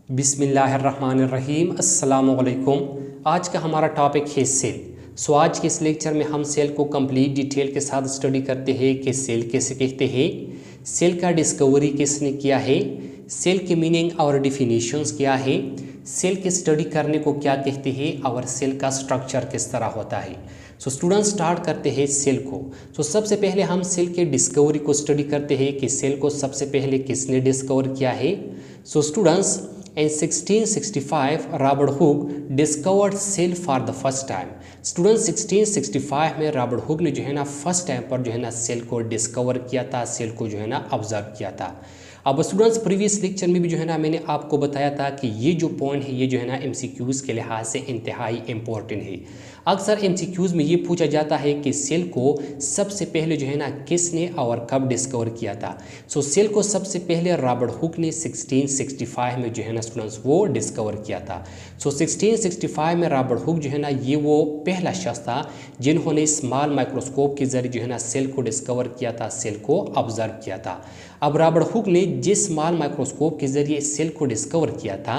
बिस्मिल्लाहिर्रहमानिर्रहीम अस्सलामुअलैकुम। आज का हमारा टॉपिक है सेल। आज के इस लेक्चर में हम सेल को कंप्लीट डिटेल के साथ स्टडी करते हैं कि सेल कैसे कहते हैं, सेल का डिस्कवरी किसने किया है, सेल की मीनिंग और डिफिनीशंस क्या है, सेल की स्टडी करने को क्या कहते हैं और सेल का स्ट्रक्चर किस तरह होता है। स्टूडेंट्स स्टार्ट करते हैं सेल को। सबसे पहले हम सेल के डिस्कवरी को स्टडी करते हैं कि सेल को सबसे पहले किसने डिस्कवर किया है। Students, in 1665 Robert Hooke discovered cell for the first time. Student 1665 में रॉबर्ट हुक ने जो है ना फर्स्ट टाइम पर जो है ना सेल को डिस्कवर किया था, सेल को जो है ना ऑब्जर्व किया था। अब स्टूडेंट्स प्रीवियस लेक्चर में भी जो है ना मैंने आपको बताया था कि ये जो पॉइंट है ये जो है ना एमसीक्यूज़ के लिहाज से इंतहाई इम्पोर्टेंट है। अक्सर एमसीक्यूज़ में ये पूछा जाता है कि सेल को सबसे पहले जो है ना किसने और कब डिस्कवर किया था। सेल को सबसे पहले रॉबर्ट हुक ने 1665 में जो है ना स्टूडेंट्स वो डिस्कवर किया था। 1665 में रॉबर्ट हुक जो है ना ये वो पहला शख्स था जिन्होंने स्मॉल माइक्रोस्कोप के जरिए जो है ना सेल को डिस्कवर किया था, सेल को ऑब्जर्व किया था। अब रॉबर्ट हुक ने जिस स्मॉल माइक्रोस्कोप के जरिए सेल को डिस्कवर किया था,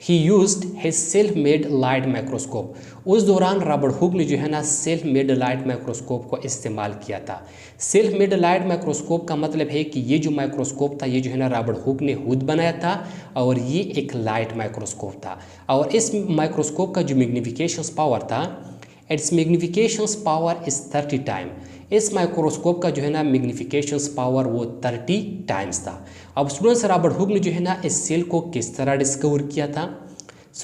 ही used his self made light microscope. उस दौरान रॉबर्ट हुक ने जो है ना सेल्फ मेड लाइट माइक्रोस्कोप को इस्तेमाल किया था। सेल्फ मेड लाइट माइक्रोस्कोप का मतलब है कि ये जो माइक्रोस्कोप था ये जो है ना रॉबर्ट हुक ने खुद बनाया था और ये एक लाइट माइक्रोस्कोप था। और इस माइक्रोस्कोप का जो मैग्नीफिकेशन पावर था, it's magnification power is 30 time. इस माइक्रोस्कोप का जो है ना मैग्नीफिकेशन पावर वो 30 टाइम्स था। अब स्टूडेंट्स, रॉबर्ट हुक ने जो है ना इस सेल को किस तरह डिस्कवर किया था।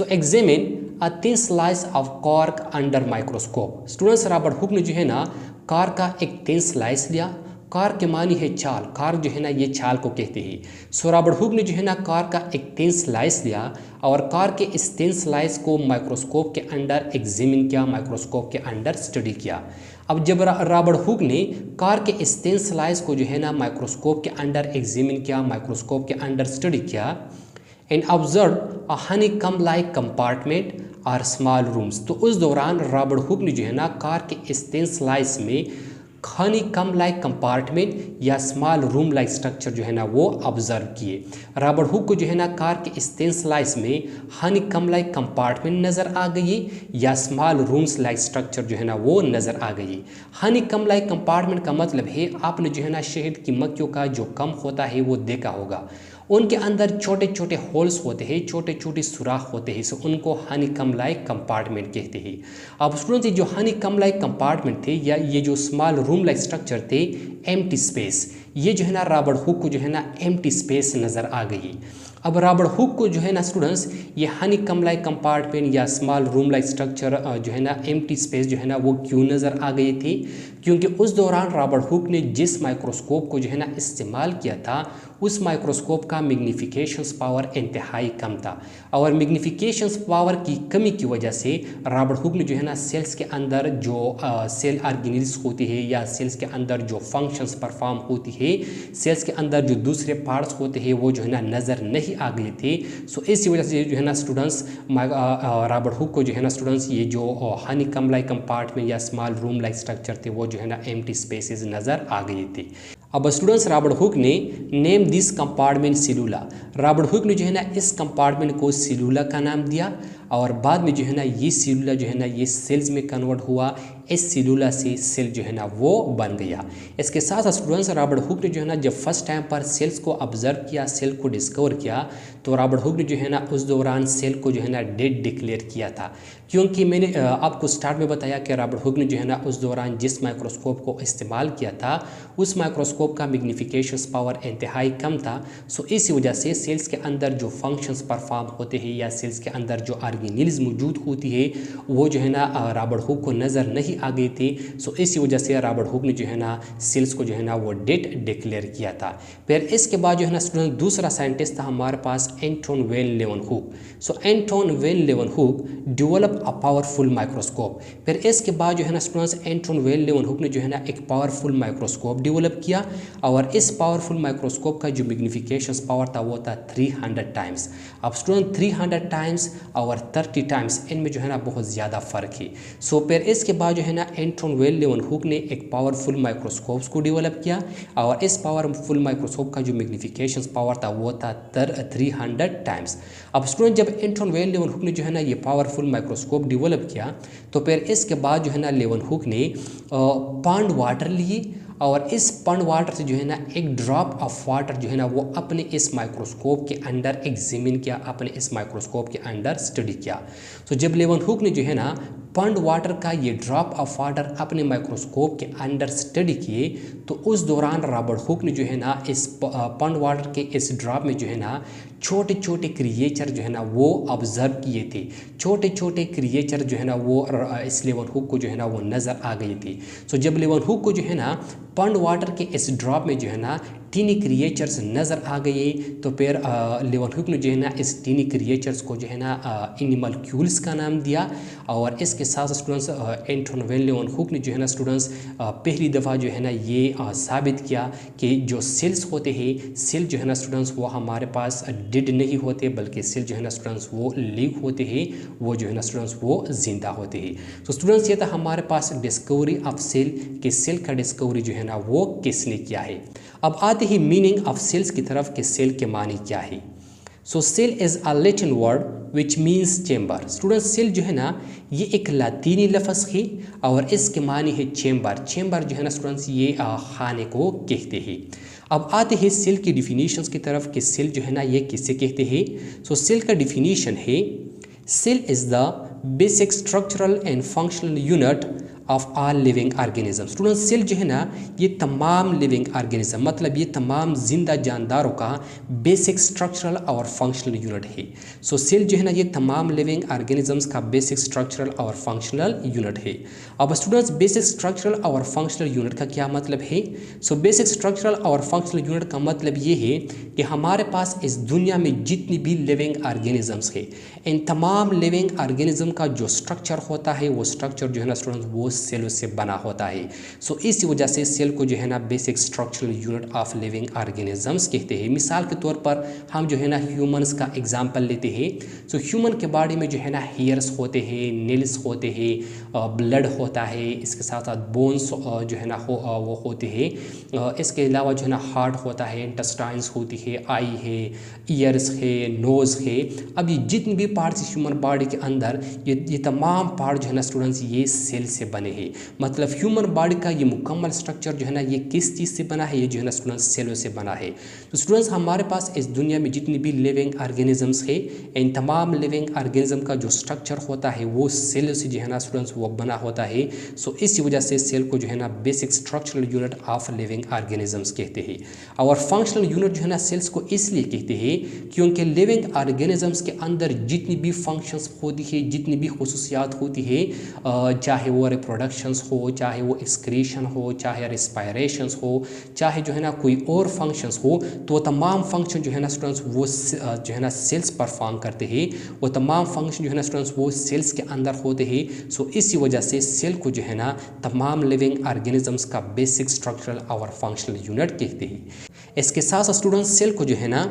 Examine a thin slice of cork under microscope. Students, Robert Hooke ने जो है ना कॉर्क का एक थिन स्लाइस लिया। कॉर्क के मानी है छाल, कॉर्क जो है ना ये छाल को कहते हैं। रॉबर्ट हुक ने जो है ना कॉर्क का एक थिन स्लाइस लिया और कॉर्क के इस थिन स्लाइस को माइक्रोस्कोप के अंदर एग्जामिन किया, माइक्रोस्कोप के अंदर स्टडी किया। अब जब रॉबर्ट हुक ने कॉर्क के इस थिन स्लाइस को जो है ना माइक्रोस्कोप के अंदर एग्जामिन किया, माइक्रोस्कोप के अंदर स्टडी किया, and observe a honeycomb like compartment और स्मॉल रूम्स। तो उस दौरान रॉबर्ट हुक ने जो है ना कॉर्क के इस थिन स्लाइस में हनीकॉम्ब लाइक कंपार्टमेंट या स्मॉल रूम लाइक स्ट्रक्चर जो है ना वो ऑब्जर्व किए। रॉबर्ट हुक को जो है ना कॉर्क के इस थिन स्लाइस में हनीकॉम्ब लाइक कंपार्टमेंट नज़र आ गई या स्मॉल रूम्स लाइक स्ट्रक्चर जो है ना वो नज़र आ गई। हनीकॉम्ब लाइक कंपार्टमेंट का मतलब है आपने जो है ना शहद की मक्खियों का जो कम होता है वो देखा होगा, उनके अंदर छोटे छोटे होल्स होते हैं, छोटे छोटे सुराख होते हैं, उनको हनीकॉम्ब लाइक कंपार्टमेंट कहते हैं। अब स्टूडेंट्स, जो हनीकॉम्ब लाइक कंपार्टमेंट थे या ये जो स्मॉल रूम लाइक स्ट्रक्चर थे, एम्प्टी स्पेस, ये जो है ना रॉबर्ट हुक को जो है ना एम्प्टी स्पेस नज़र आ गई। अब रॉबर्ट हुक को जो है ना स्टूडेंट्स ये हनीकॉम्ब लाइक कंपार्टमेंट या स्मॉल रूम लाइक स्ट्रक्चर जो है ना एम्प्टी स्पेस जो है ना वो क्यों नज़र आ गई थी, क्योंकि उस दौरान रॉबर्ट हुक ने जिस माइक्रोस्कोप को जो है ना इस्तेमाल किया था उस माइक्रोस्कोप का मैग्नीफिकेशन पावर इंतहाई कम था और मैग्नीफिकेशन पावर की कमी की वजह से रॉबर्ट हुक ने जो है ना सेल्स के अंदर जो सेल ऑर्गेनेल्स होती है या सेल्स के अंदर जो फंक्शंस परफॉर्म होती है, सेल्स के अंदर जो दूसरे पार्ट्स होते हैं वो जो है ना नज़र नहीं आ गए थे। इसी वजह से जो है ना स्टूडेंट्स रॉबर्ट हुक को जो है ना स्टूडेंट्स ये जो हनीकॉम्ब लाइक कंपार्टमेंट या स्मॉल रूम लाइक स्ट्रक्चर थे वो जो है ना एम्प्टी स्पेसेस नज़र आ गए थे। अब स्टूडेंट्स, रॉबर्ट हुक ने name this compartment cellula. Robert Hooke ने जो है ना इस कंपार्टमेंट को सेलुला का नाम दिया और बाद में जो है ना ये सेलुला जो है ना ये सेल्स में कन्वर्ट हुआ, इस सेलुला से सेल जो है ना वो बन गया। इसके साथ साथ स्टूडेंट्स, रॉबर्ट हुक ने जो है ना जब फर्स्ट टाइम पर सेल्स को ऑब्जर्व किया, सेल को डिस्कवर किया, तो रॉबर्ट हुक ने जो है ना उस दौरान सेल को जो है ना डेड डिक्लेयर किया था, क्योंकि मैंने आपको स्टार्ट में बताया कि रॉबर्ट हुक ने जो है ना उस दौरान जिस माइक्रोस्कोप को इस्तेमाल किया था उस माइक्रोस्कोप का मैग्नीफिकेशन पावर इंतहाई कम था। इसी वजह से सेल्स के अंदर जो फंक्शंस परफॉर्म होते हैं या सेल्स के अंदर जो ऑर्गेनेल्स मौजूद होती है वो जो है ना रॉबर्ट हुक को नज़र नहीं आ गई थी। इसी वजह से रॉबर्ट हुक ने जो है ना सेल्स को जो है ना वो डेड डिक्लेयर किया था। फिर इसके बाद जो है ना स्टूडेंट दूसरा साइंटिस्ट था हमारे पास Anton van Leeuwenhoek. Anton van Leeuwenhoek develop a powerful microscope. फिर इसके बाद जो है ना स्टूडेंट्स एंटोन वैन लेeuwenhoek ने जो है ना एक पावरफुल माइक्रोस्कोप डेवलप किया और इस पावरफुल माइक्रोस्कोप का जो मैग्नीफिकेशन पावर था वो था 300 टाइम्स। अब स्टूडेंट 300 टाइम्स और 30 टाइम्स इनमें जो है ना बहुत ज़्यादा फ़र्क है। फिर इसके बाद जो है ना एंटन वेल लेवनहुक ने एक पावरफुल माइक्रोस्कोप्स को डेवलप किया और इस पावरफुल माइक्रोस्कोप का जो मैग्नीफिकेशन पावर था वो था 300 टाइम्स। अब स्टूडेंट जब एंटन वेल लेवनहुक ने जो है ना ये पावरफुल माइक्रोस्कोप डेवलप किया तो फिर इसके बाद जो है ना लेवनहुक ने पॉन्ड वाटर लिए और इस पॉन्ड वाटर से जो है ना एक ड्रॉप ऑफ वाटर जो है ना वो अपने इस माइक्रोस्कोप के अंदर एग्जामिन किया, अपने इस माइक्रोस्कोप के अंदर स्टडी किया। तो जब लेवनहुक ने जो है ना पॉन्ड वाटर का ये ड्रॉप ऑफ वाटर अपने माइक्रोस्कोप के अंदर स्टडी किए तो उस दौरान रॉबर्ट हुक ने जो है ना इस पॉन्ड वाटर के इस ड्रॉप में जो है ना छोटे छोटे क्रिएचर जो है ना वो ऑब्जर्व किए थे। छोटे छोटे क्रिएचर जो है ना वो इस लेवनहुक को जो है ना वो नज़र आ गई थी। सो जब लेवनहुक को जो है ना पॉन्ड वाटर के इस ड्रॉप में जो है ना टीनी क्रिएचर्स नज़र आ गए तो फिर लेवनहुक ने जो है ना इस टीनी क्रिएचर्स को जो है ना एनिमलक्यूल्स का नाम दिया। और इसके साथ स्टूडेंट्स एंटन वेल लेवनहुक ने जो है ना स्टूडेंट्स पहली दफ़ा जो है ना ये साबित किया कि जो सेल्स होते हैं, सेल जो है ना स्टूडेंट्स वो हमारे पास डेड नहीं होते बल्कि सेल जो है ना स्टूडेंट्स वो लिव होते हैं, वो जो है ना स्टूडेंट्स वो जिंदा होते हैं। तो स्टूडेंट्स ये था हमारे पास डिस्कवरी ऑफ सेल कि सेल का डिस्कवरी जो है ना वो किसने किया है। अब आते ही मीनिंग ऑफ सेल्स की तरफ कि सेल के मानी क्या है। So cell is a Latin word which means chamber. Student cell जो है ना ये एक लातीनी लफ्ज़ है और इसके मानी है चेम्बर। चेम्बर जो है ना स्टूडेंट्स ये खाने को कहते हैं। अब आते हैं सेल की डिफिनीशंस की तरफ कि सेल जो है ना ये किसे कहते हैं। सो सेल का डिफिनीशन है cell is the basic structural and functional unit of all living organism. Student cell जो है ना ये तमाम लिविंग ऑर्गेनिज्म मतलब ये तमाम जिंदा जानदारों का बेसिक स्ट्रक्चरल और फंक्शनल यूनिट है। सो सेल जो है ना ये तमाम लिविंग ऑर्गेनिजम्स का बेसिक स्ट्रक्चरल और फंक्शनल यूनिट है। अब स्टूडेंट्स बेसिक स्ट्रक्चरल और फंक्शनल यूनिट का क्या मतलब है। सो बेसिक स्ट्रक्चरल और फंक्शनल यूनिट का मतलब ये है कि हमारे पास इस दुनिया में जितनी भी लिविंग ऑर्गेनिजम्स है इन तमाम लिविंग ऑर्गेनिज्म का जो स्ट्रक्चर होता है वो स्ट्रक्चर जो है ना स्टूडेंट्स वो सेल से बना होता है। सो इस वजह से सेल को जो है ना basic structural unit of living organisms कहते हैं। मिसाल के तौर पर हम जो है ना ह्यूमंस का एग्जांपल लेते हैं। सो ह्यूमन के बॉडी में जो है ना हेयर्स होते हैं, नेल्स होते हैं, ब्लड होता है, इसके साथ साथ बोन्स जो है ना वो होते हैं। इसके अलावा जो है ना हार्ट होता है, इंटेस्टाइन्स होती है, आई है, ईयर्स है, नोज़ है। अब ये जितनी भी पार्ट्स ह्यूमन बॉडी के अंदर ये तमाम पार्ट जो है ना स्टूडेंट्स ये सेल से बने हैं। मतलब ह्यूमन बॉडी का ये मुकम्मल स्ट्रक्चर जो है ना ये किस चीज़ से बना है, ये जो है ना स्टूडेंट्स सेलों से बना है। तो स्टूडेंट्स हमारे पास इस दुनिया में जितनी भी लिविंग ऑर्गेनिजम्स है इन तमाम लिविंग ऑर्गेनिज्म का जो स्ट्रक्चर होता है वो सेल से जो है ना स्टूडेंट्स वो बना होता है। सो इसी वजह से सेल को जो है ना basic structural unit of living organisms कहते हैं। और फंक्शनल यूनिट जो है ना सेल्स को इसलिए कहते हैं क्योंकि लिविंग ऑर्गेनिजम्स के अंदर जितनी भी फंक्शंस होती है, जितनी भी खुसूसियात होती है, चाहे वो रिप्रोडक्शंस हो, चाहे वो एक्सक्रीशन हो, चाहे रिस्पायरेशंस हो, चाहे जो है ना कोई और फंक्शंस हो, तो तमाम फंक्शन जो है ना स्टूडेंट्स वो जो है ना सेल्स परफॉर्म करते हैं। वो तमाम फंक्शन जो है ना स्टूडेंट्स वो सेल्स के अंदर होते हैं। सो इसी वजह से सेल को जो है ना तमाम लिविंग ऑर्गेनिजम्स का बेसिक स्ट्रक्चरल और फंक्शनल यूनिट कहते हैं। इसके साथ स्टूडेंट्स सेल को जो है ना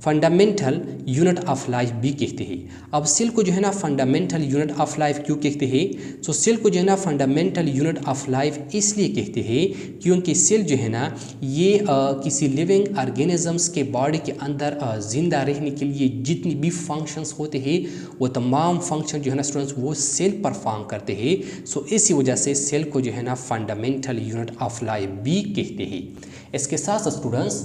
फंडामेंटल यूनिट ऑफ लाइफ भी कहते हैं। अब सेल को जो है ना फंडामेंटल यूनिट ऑफ लाइफ क्यों कहते हैं। सो सेल को जो है ना फंडामेंटल यूनिट ऑफ लाइफ इसलिए कहते हैं क्योंकि सेल जो है ना ये किसी लिविंग ऑर्गेनिजम्स के बॉडी के अंदर ज़िंदा रहने के लिए जितनी भी फंक्शंस होते हैं वो तमाम फंक्शन जो है ना स्टूडेंट्स वो सेल परफॉर्म करते हैं। सो इसी वजह से सेल को जो है ना फंडामेंटल यूनिट ऑफ लाइफ भी कहते हैं। इसके साथ students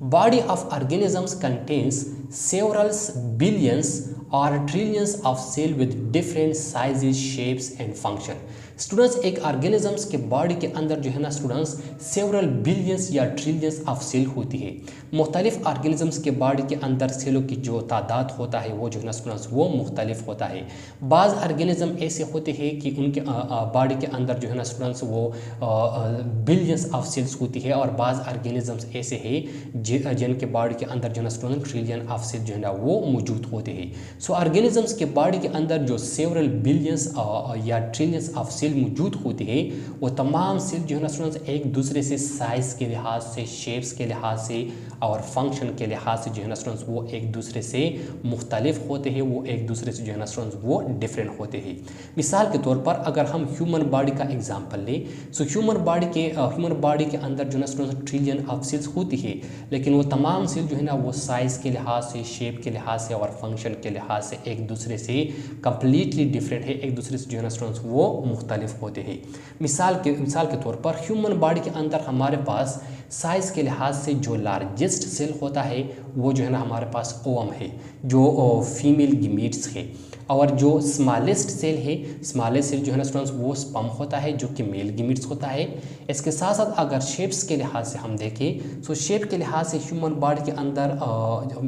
body of organisms contains several billions or trillions of cells with different sizes, shapes and function। Students एक ऑर्गेनिजम्स के बॉडी के अंदर जो है ना स्टूडेंट्स सेवरल बिलियंस या ट्रिलियंस ऑफ सेल होती है। मुख्तलिफ ऑर्गेनिजम्स के बॉडी के अंदर सेलों की जो तादाद होता है वो जो है ना स्टूडेंट्स वो मुख्तलिफ होता है। बाज़ ऑर्गेनिज्म ऐसे होते हैं कि उनके बॉडी के अंदर जो है ना स्टूडेंट्स वो बिलियंस ऑफ सेल्स होती है और बाज़ ऑर्गेनिजम्स ऐसे हैं जिनके बॉडी के अंदर जो है ना स्टूडेंट ट्रिलियन ऑफ सेल जो है ना वो मौजूद होते हैं। सो ऑर्गेनिजम्स के बॉडी के अंदर जो सेवरल बिलियंस या ट्रिलियंस ऑफ सेल सेल मौजूद होती है वो तमाम सेल जो है ना स्टूडेंट्स एक दूसरे से साइज़ के लिहाज से, शेप्स के लिहाज से और फंक्शन के लिहाज से जो है ना स्टूडेंट्स वो एक दूसरे से मुख्तलिफ होते हैं, वो एक दूसरे से जो है ना स्टूडेंट्स वो डिफरेंट होते हैं। मिसाल के तौर पर अगर हम ह्यूमन बॉडी का एग्जांपल लें, सो ह्यूमन बॉडी के अंदर जो है ना स्टूडेंट्स ट्रिलियन ऑफ सेल्स होती है, लेकिन वो तमाम सेल जो है ना वो साइज़ के लिहाज से, शेप के लिहाज से और फंक्शन के लिहाज से एक दूसरे से कम्प्लीटली डिफरेंट है, एक दूसरे से जो है ना स्टूडेंट्स वो मुख्तलिफ होते हैं। मिसाल के तौर पर ह्यूमन बॉडी के अंदर हमारे पास साइज़ के लिहाज से जो लार्जेस्ट सेल होता है वो जो है ना हमारे पास ओवम है, जो फीमेल गीमीट्स है, और जो स्मॉलेस्ट सेल है, स्मॉलेस्ट सेल जो है ना स्टूडेंट्स वो स्पर्म होता है जो कि मेल गीमीट्स होता है। इसके साथ साथ अगर शेप्स के लिहाज से हम देखें, सो शेप के लिहाज से ह्यूमन बॉडी के अंदर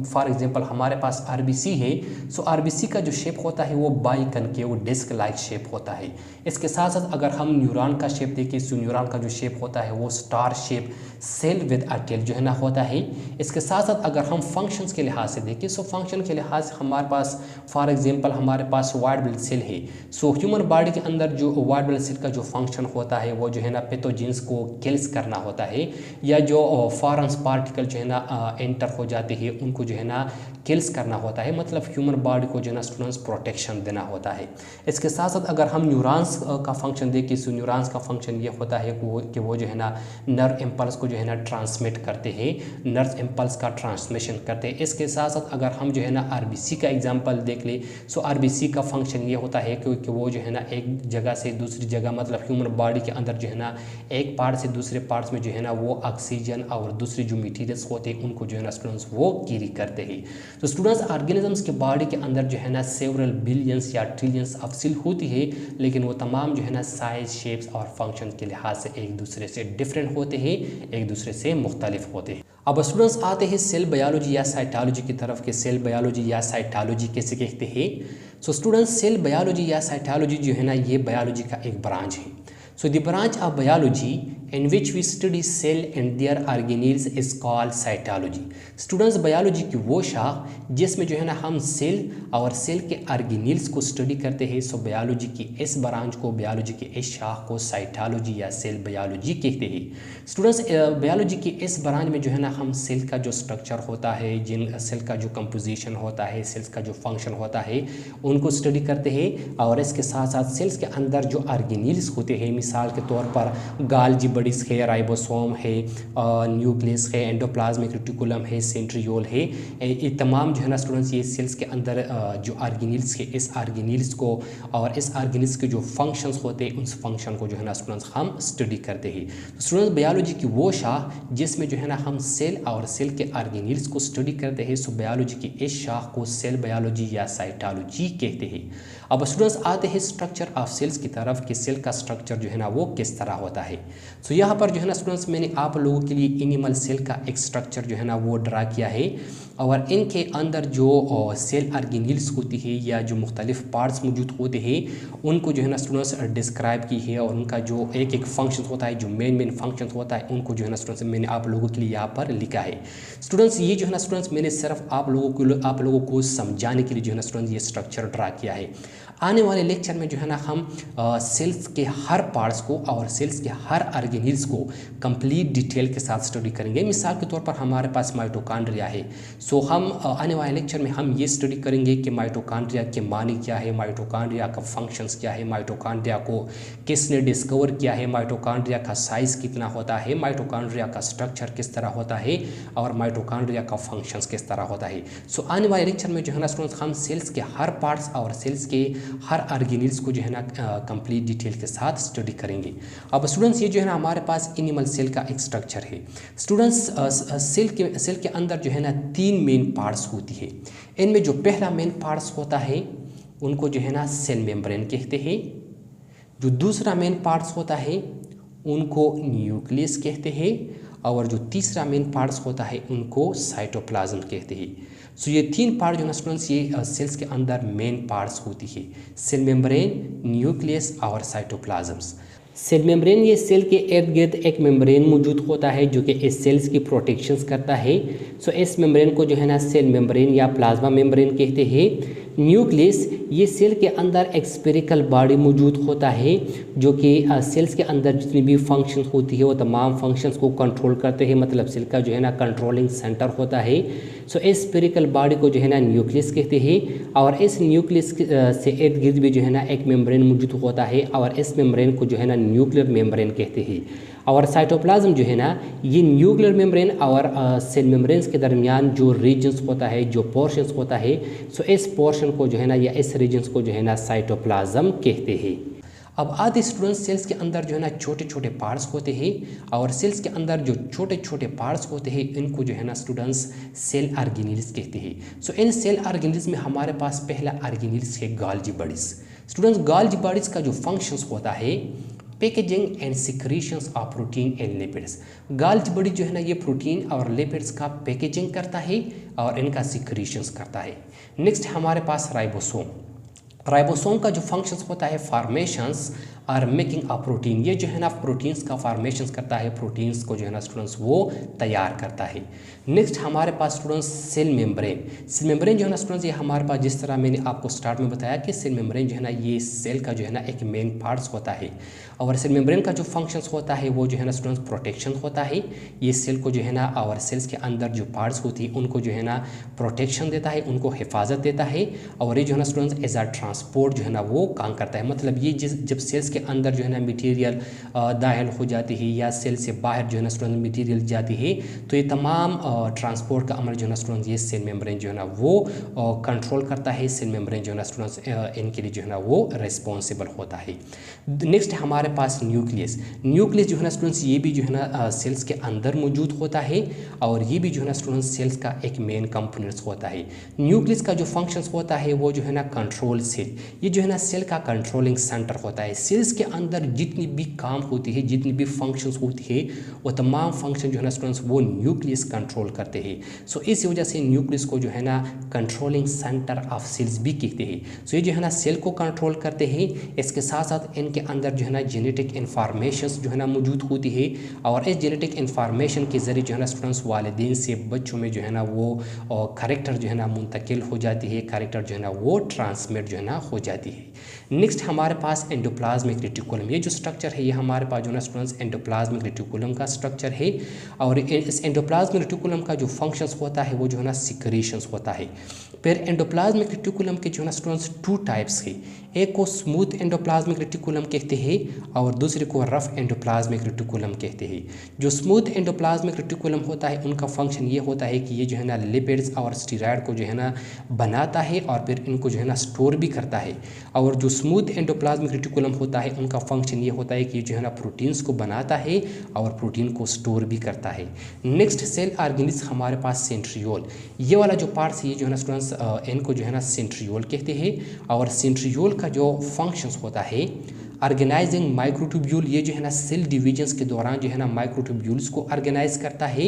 फॉर एग्जांपल हमारे पास आरबीसी है, सो आरबीसी का जो शेप होता है वो biconcave disc like shape होता है। इसके साथ साथ अगर हम न्यूरॉन का शेप देखें, सो न्यूरॉन का जो शेप होता है वो star shape cell with a tail जो है ना होता है। इसके साथ साथ अगर हम फंक्शंस के लिहाज से देखें, सो फंक्शन के लिहाज से हमारे पास फॉर एग्जांपल हमारे पास वाइट ब्लड सेल है। सो ह्यूमन बॉडी के अंदर जो वाइट ब्लड सेल का जो फंक्शन होता है वो जो है ना पैथोजेंस को किल्स करना होता है, या जो फॉरेन पार्टिकल जो है ना एंटर हो जाते हैं उनको जो है ना किल्स करना होता है, मतलब ह्यूमन बॉडी को जो है ना स्टूडेंट्स प्रोटेक्शन देना होता है। इसके साथ साथ अगर हम न्यूरॉन्स का फंक्शन देखें, सो न्यूरॉन्स का फंक्शन ये होता है कि वो जो है ना नर्व इम्पल्स को जो है ना ट्रांसमिट करते हैं, नर्व इम्पल्स का ट्रांसमिशन करते हैं। इसके साथ साथ अगर हम जो है ना आरबीसी का एग्जांपल देख ले, सो आरबीसी का फंक्शन ये होता है कि वो जो है ना एक जगह से दूसरी जगह, मतलब ह्यूमन बॉडी के अंदर जो है ना एक पार्ट से दूसरे पार्ट्स में जो है ना वो ऑक्सीजन और दूसरे जो मटीरियल्स होते हैं उनको जो है ना स्टूडेंट्स वो कैरी करते हैं। तो स्टूडेंट्स ऑर्गेनिजम्स के बॉडी के अंदर जो है ना सेवरल बिलियंस या ट्रिलियंस ऑफ सेल होती है, लेकिन वो तमाम जो है ना साइज, शेप्स और फंक्शन के लिहाज से एक दूसरे से डिफरेंट होते हैं, एक दूसरे से मुख्तलिफ होते हैं। अब स्टूडेंट्स आते हैं सेल बायोलॉजी या साइटोलॉजी की तरफ के सेल बायोलॉजी या साइटोलॉजी कैसे कहते हैं। सो स्टूडेंट्स सेल बायोलॉजी या साइटोलॉजी जो है ना ये बायोलॉजी का एक ब्रांच है। So the branch of biology in which we study cell and their organelles is called cytology। Students biology की वो शाख जिसमें जो है ना हम सेल और सेल के ऑर्गेनेल्स को स्टडी करते हैं, सो बायोलॉजी की इस ब्रांच को, बायोलॉजी की इस शाख को साइटोलॉजी या सेल बायोलॉजी कहते हैं। स्टूडेंट्स बायोलॉजी की इस ब्रांच में जो है ना हम सेल का जो स्ट्रक्चर होता है, जिन सेल का जो कंपोजिशन होता है, सेल्स का जो फंक्शन होता है उनको स्टडी करते हैं, और इसके साथ साथ सेल्स के अंदर जो ऑर्गेनेल्स होते हैं, मिसाल के तौर पर गाल्जी है, राइबोसोम है, न्यूक्लियस है, एंडोप्लाज्मिक रेटिकुलम है, सेंट्रियोल है, ये तमाम जो है ना स्टूडेंट्स ये सेल्स के अंदर जो ऑर्गेनेल्स है, इस ऑर्गेनेल्स को और इस ऑर्गेनेल्स के जो फंक्शंस होते हैं उस फंक्शन को जो है ना स्टूडेंट्स हम स्टडी करते हैं। तो स्टूडेंट्स बायोलॉजी की वो शाख जिसमें जो है ना हम सेल और सेल के ऑर्गेनेल्स को स्टडी करते हैं, सो बायोलॉजी की इस शाख को सेल बायोलॉजी या साइटोलॉजी कहते हैं। अब स्टूडेंट्स आते हैं स्ट्रक्चर ऑफ सेल्स की तरफ कि सेल का स्ट्रक्चर जो है ना वो किस तरह होता है। सो यहाँ पर जो है ना स्टूडेंट्स मैंने आप लोगों के लिए एनिमल सेल का एक स्ट्रक्चर जो है ना वो ड्रा किया है, और इनके अंदर जो सेल ऑर्गेनेल्स होती है या जो मुख्तलिफ पार्ट्स मौजूद होते हैं उनको जो है ना स्टूडेंट्स डिस्क्राइब की है, और उनका जो एक एक फंक्शन होता है, जो मेन फंक्शन होता है उनको जो है ना स्टूडेंट्स मैंने आप लोगों के लिए यहाँ पर लिखा है। स्टूडेंट्स ये जो है ना स्टूडेंट्स मैंने सिर्फ आप लोगों को समझाने के लिए जो है ना स्टूडेंट्स ये स्ट्रक्चर ड्रा किया है। आने वाले लेक्चर में जो है ना हम सेल्स के हर पार्ट्स को और सेल्स के हर ऑर्गेनेल्स को कंप्लीट डिटेल के साथ स्टडी करेंगे। मिसाल के तौर पर हमारे पास माइटोकॉन्ड्रिया है, सो हम आने वाले लेक्चर में हम ये स्टडी करेंगे कि माइटोकॉन्ड्रिया के मानी क्या है, माइटोकॉन्ड्रिया का फंक्शंस क्या है, माइटोकॉन्ड्रिया को किसने डिस्कवर किया है, माइटोकॉन्ड्रिया का साइज़ कितना होता है, माइटोकॉन्ड्रिया का स्ट्रक्चर किस तरह होता है, और माइटोकॉन्ड्रिया का फंक्शंस किस तरह होता है। सो आने वाले लेक्चर में जो है ना स्टूडेंट्स हम सेल्स के हर पार्ट्स और सेल्स के हर ऑर्गेनेल्स को जो है ना कंप्लीट डिटेल के साथ स्टडी करेंगे। अब स्टूडेंट्स ये जो है ना हमारे पास एनिमल सेल का एक स्ट्रक्चर है। स्टूडेंट्स सेल के अंदर जो है ना 3 मेन पार्ट्स होती है। इनमें जो पहला मेन पार्ट्स होता है उनको जो है ना सेल मेम्ब्रेन कहते हैं, जो दूसरा मेन पार्ट्स होता है उनको न्यूक्लियस कहते हैं, और जो तीसरा मेन पार्ट्स होता है उनको साइटोप्लाज्म कहते हैं। सो ये 3 पार्ट जो है स्टूडेंट्स ये सेल्स के अंदर मेन पार्ट्स होती है, सेल मेम्ब्रेन, न्यूक्लियस और साइटोप्लाज्म्स। सेल मेम्ब्रेन ये सेल के इर्द गिर्द एक मेम्ब्रेन मौजूद होता है जो कि इस सेल्स की प्रोटेक्शंस करता है। सो इस मेम्ब्रेन को जो है ना सेल मेम्ब्रेन या प्लाज्मा मेम्ब्रेन कहते हैं। न्यूक्लियस ये सेल के अंदर एक स्फेरिकल बॉडी मौजूद होता है जो कि सेल्स के अंदर जितनी भी फंक्शंस होती है वो तमाम फंक्शंस को कंट्रोल करते हैं, मतलब सेल का जो है ना कंट्रोलिंग सेंटर होता है। सो इस स्फेरिकल बॉडी को जो है ना न्यूक्लियस कहते हैं और इस न्यूक्लियस से इर्द गिर्द भी जो है ना एक मेम्ब्रेन मौजूद होता है और इस मेम्ब्रेन को जो है ना न्यूक्लियर मेम्ब्रेन कहते हैं। और साइटोप्लाज्म जो है ना ये न्यूक्लियर मेम्ब्रेन और सेल मेम्ब्रेन्स के दरमियान जो रीजन्स होता है, जो पोर्शंस होता है, सो इस पोर्शन को जो है ना या इस रीजन्स को जो है ना साइटोप्लाज्म कहते हैं। अब आधे स्टूडेंट्स सेल्स के अंदर जो है ना छोटे छोटे पार्ट्स होते हैं और सेल्स के अंदर जो छोटे छोटे पार्ट्स होते हैं इनको जो है ना स्टूडेंट्स सेल ऑर्गेनेल्स कहते हैं। सो इन सेल ऑर्गेनेल्स में हमारे पास पहला ऑर्गेनेल्स है Golgi bodies. Students Golgi bodies का जो फंक्शंस होता है packaging and secretions of protein and lipids. Golgi body जो है ना ये प्रोटीन और लिपिड्स का पैकेजिंग करता है और इनका सिक्रीशंस करता है। नेक्स्ट हमारे पास राइबोसोम। राइबोसोम का जो फंक्शंस होता है फॉर्मेशंस और मेकिंग ऑफ प्रोटीन, ये जो है ना प्रोटीन्स का फॉर्मेशंस करता है, प्रोटीन्स को जो है ना स्टूडेंट्स वो तैयार करता है। नेक्स्ट हमारे पास students cell membrane. Cell membrane जो है ना स्टूडेंट्स ये हमारे पास जिस तरह मैंने आपको स्टार्ट में बताया कि सेल मेम्ब्रेन जो है ना ये सेल का जो है ना एक मेन पार्ट्स होता है और सेल मेम्ब्रेन का जो फंक्शंस होता है वो जो है ना स्टूडेंट्स प्रोटेक्शन होता है। ये सेल को जो है ना और सेल्स के अंदर जो पार्ट्स होती है उनको जो है ना प्रोटेक्शन देता है, उनको हिफाजत देता है और ये जो है ना स्टूडेंट्स एज आ ट्रांसपोर्ट जो है ना वो काम करता है। मतलब ये जब सेल्स के अंदर जो है ना मटेरियल दाखिल हो जाती है या सेल से बाहर जो है ना स्टूडेंट मटेरियल जाती है तो ये तमाम ट्रांसपोर्ट का अमल जो है ना स्टूडेंट्स ये सेल मेम्ब्रेन जो है ना वो कंट्रोल करता है। सेल मेम्ब्रेन जो है ना स्टूडेंट्स इनके लिए जो है ना वो रिस्पॉन्सिबल होता है। नेक्स्ट हमारे पास न्यूक्लियस। न्यूक्लियस जो है ना स्टूडेंट्स ये भी जो है ना सेल्स के अंदर मौजूद होता है और ये भी जो है ना स्टूडेंट्स सेल्स का एक मेन कंपोनेंट्स होता है। न्यूक्लियस का जो फंक्शंस होता है वो जो है ना कंट्रोल सेल, ये जो है ना सेल का कंट्रोलिंग सेंटर होता है। सेल्स के अंदर जितनी भी काम होती है, जितनी भी फंक्शंस होती है वो तमाम फंक्शन जो है ना स्टूडेंट्स वो न्यूक्लियस कंट्रोल करते हैं। सो इस वजह से न्यूक्लियस को जो है ना कंट्रोलिंग सेंटर ऑफ सेल्स भी कहते हैं। सो ये जो है ना सेल को कंट्रोल करते हैं, इसके साथ साथ इनके अंदर जो है ना जेनेटिक इन्फॉर्मेशन जो है ना मौजूद होती है और इस जेनेटिक इन्फॉर्मेशन के ज़रिए जो है ना स्टूडेंट्स वालिदैन से बच्चों में जो है ना वो कैरेक्टर जो है ना मुंतकिल हो जाती है, कैरेक्टर जो है ना वो ट्रांसमिट जो है ना हो जाती है। नेक्स्ट हमारे पास एंडोप्लाज्मिक रेटिकुलम। ये जो स्ट्रक्चर है ये हमारे पास जो है ना स्टूडेंट्स एंडोप्लाज्मिक रेटिकुलम का स्ट्रक्चर है और इस एंडोप्लाज्मिक रेटिकुलम का जो फंक्शंस होता है वो जो है ना सिक्रीशंस होता है। फिर एंडोप्लाज्मिक रेटिकुलम के जो है ना स्टूडेंट्स टू टाइप्स है, एक को स्मूथ एंडोप्लाज्मिक रेटिकुलम कहते हैं और दूसरे को रफ एंडोप्लाज्मिक रेटिकुलम कहते हैं। जो स्मूथ एंडोप्लाज्मिक रेटिकुलम होता है उनका फंक्शन ये होता है कि ये जो है ना लिपिड्स और स्टेरॉइड को जो है ना बनाता है और फिर इनको जो है ना स्टोर भी करता है। और जो स्मूथ एंडोप्लाज्मिक रेटिकुलम होता है उनका फंक्शन ये होता है कि जो है ना प्रोटीन्स को बनाता है और प्रोटीन को स्टोर भी करता है। नेक्स्ट सेल ऑर्गेनेल्स हमारे पास सेंट्रियोल। ये वाला जो पार्ट्स है ये जो है ना स्टूडेंट्स इनको जो है ना सेंट्रियोल कहते हैं और सेंट्रियोल का जो फंक्शंस होता है ऑर्गेनाइजिंग माइक्रोट्यूब्यूल, ये जो है ना सेल डिविजन्स के दौरान जो है ना माइक्रोट्यूब्यूल्स को ऑर्गेनाइज करता है,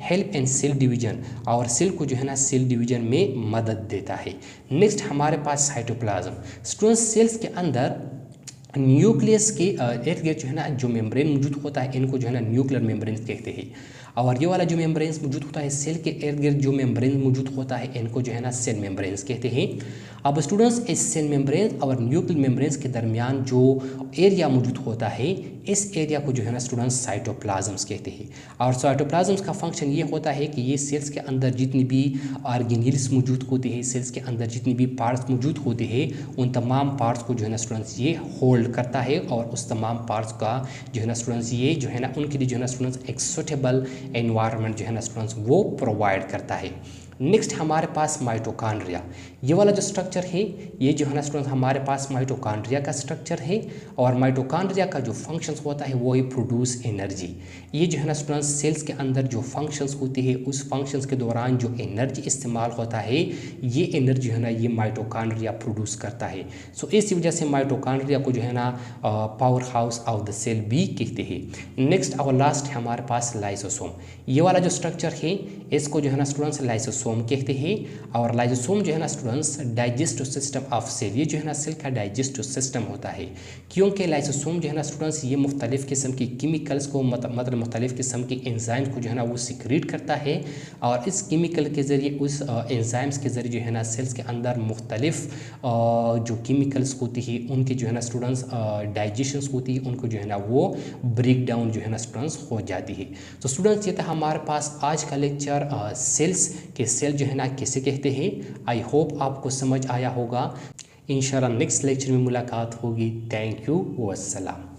हेल्प इन सेल डिवीजन और सेल को जो है ना सेल डिवीजन में मदद देता है। नेक्स्ट हमारे पास साइटोप्लाज्म। स्टूडेंट्स सेल्स के अंदर न्यूक्लियस के इर्द गिर्द जो है ना जो मेम्ब्रेन मौजूद होता है इनको जो है ना न्यूक्लियर मेम्ब्रेन कहते हैं और ये वाला जो मेम्ब्रेन्स मौजूद होता है सेल के इर्द गिर्द जो मेम्ब्रेन मौजूद होता है इनको जो है ना सेल मेम्ब्रेन्स कहते हैं। अब स्टूडेंट्स इस सेल मेम्ब्रेन और न्यूक्लियर मेम्ब्रेन्स के दरमियान जो एरिया मौजूद होता है इस एरिया को जो है ना स्टूडेंट्स साइटोप्लाज्म्स कहते हैं और साइटोप्लाज्म्स का फंक्शन ये होता है कि ये सेल्स के अंदर जितनी भी ऑर्गेनेल्स मौजूद होते हैं, सेल्स के अंदर जितनी भी पार्ट्स मौजूद होते हैं उन तमाम पार्ट्स को जो है ना स्टूडेंट्स ये होल्ड करता है और उस तमाम पार्ट्स का जो है ना स्टूडेंट्स ये जो है ना उनके लिए जो है ना स्टूडेंट्स एक सूटेबल एनवायरनमेंट जो है ना स्टूडेंट्स वो प्रोवाइड करता है। नेक्स्ट हमारे पास माइटोकॉन्ड्रिया। ये वाला जो स्ट्रक्चर है ये जो है ना स्टूडेंट्स हमारे पास माइटोकॉन्ड्रिया का स्ट्रक्चर है और माइटोकॉन्ड्रिया का जो फंक्शंस होता है वो ही प्रोड्यूस एनर्जी। ये जो है ना स्टूडेंट्स सेल्स के अंदर जो फंक्शंस होती है उस फंक्शंस के दौरान जो एनर्जी इस्तेमाल होता है ये एनर्जी जो है ना ये माइटोकॉन्ड्रिया प्रोड्यूस करता है। सो इसी वजह से माइटोकॉन्ड्रिया को जो है ना powerhouse of the cell भी कहते हैं। नेक्स्ट और लास्ट है हमारे पास लाइसोसोम। ये वाला जो स्ट्रक्चर है इसको जो है ना स्टूडेंट्स लाइसोसोम लाइसोसोम कहते हैं। और लाइसोसोम जो है ना students digestive system of cell, ये जो है ना सेल का डाइजेस्टिव सिस्टम होता है, क्योंकि लाइसोसोम जो है ना स्टूडेंट्स ये मुख्तलिफ़ किस्म की केमिकल्स को मतलब मुख्तलिफ़ किस्म के एंजाइम्स को जो है ना वो सिक्रीट करता है, और इस केमिकल के ज़रिए उस एंजाइम्स के ज़रिए जो है ना सेल्स के अंदर मुख्तलिफ़ जो केमिकल्स होती है उनकी जो है ना स्टूडेंट्स डाइजेशंस होती है, उनको जो है ना वो ब्रेक डाउन जो है ना स्टूडेंट्स हो जाती है। तो स्टूडेंट्स ये था हमारे पास आज का लेक्चर सेल्स के सेल जो है ना किसे कहते हैं। आई होप आपको समझ आया होगा। इंशाल्लाह नेक्स्ट लेक्चर में मुलाकात होगी। Thank you, वस्सलाम।